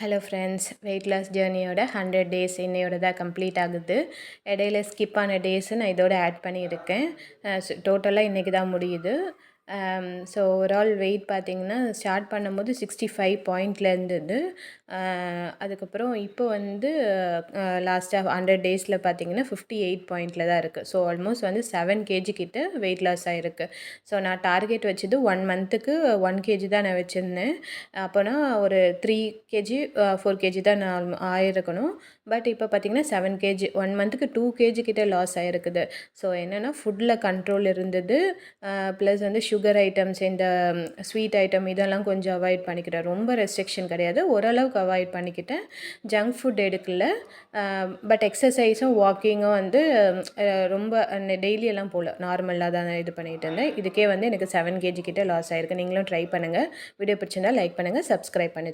Hello friends, weight loss ஜேர்னியோட 100 days இன்னையோட தான் கம்ப்ளீட் ஆகுது. இடையில ஸ்கிப் ஆன டேஸு நான் இதோட ஆட் பண்ணியிருக்கேன். டோட்டலாக இன்றைக்கி தான் முடியுது. ஸோ ஓவரால் வெயிட் பார்த்திங்கன்னா ஸ்டார்ட் பண்ணும்போது 65 பாயிண்டில் இருந்தது. அதுக்கப்புறம் இப்போ வந்து லாஸ்ட்டாக 100 டேஸில் பார்த்திங்கன்னா 58 பாயிண்டில் தான் இருக்குது. ஸோ ஆல்மோஸ்ட் வந்து 7 கேஜி கிட்ட வெயிட் லாஸ் ஆகிருக்கு. ஸோ நான் டார்கெட் வச்சது 1 மந்த்துக்கு 1 கேஜி தான் நான் வச்சுருந்தேன். அப்போனா ஒரு 3 கேஜி 4 கேஜி தான் நான் ஆயிருக்கணும். பட் இப்போ பார்த்திங்கன்னா 7 கேஜி 1 மந்த்துக்கு 2 கேஜி கிட்ட லாஸ் ஆகிருக்குது. ஸோ என்னென்னா ஃபுட்டில் கண்ட்ரோல் இருந்தது. ப்ளஸ் வந்து சுகர் ஐட்டம்ஸ், இந்த ஸ்வீட் ஐட்டம் இதெல்லாம் கொஞ்சம் அவாய்ட் பண்ணிக்கிட்டேன். ரொம்ப ரெஸ்ட்ரிக்ஷன் கிடையாது, ஓரளவுக்கு அவாய்ட் பண்ணிக்கிட்டேன். ஜங்க் ஃபுட் எடுக்கல. பட் எக்ஸசைஸும் வாக்கிங்கும் வந்து ரொம்ப டெய்லி எல்லாம் போகல, நார்மலாக தான் இது பண்ணிகிட்டு இருந்தேன். இதுக்கே வந்து எனக்கு 7 கேஜி கிட்ட லாஸ் ஆகிருக்கு. நீங்களும் ட்ரை பண்ணுங்கள். வீடியோ பிடிச்சிருந்தால் லைக் பண்ணுங்கள், சப்ஸ்கிரைப் பண்ணுங்கள்.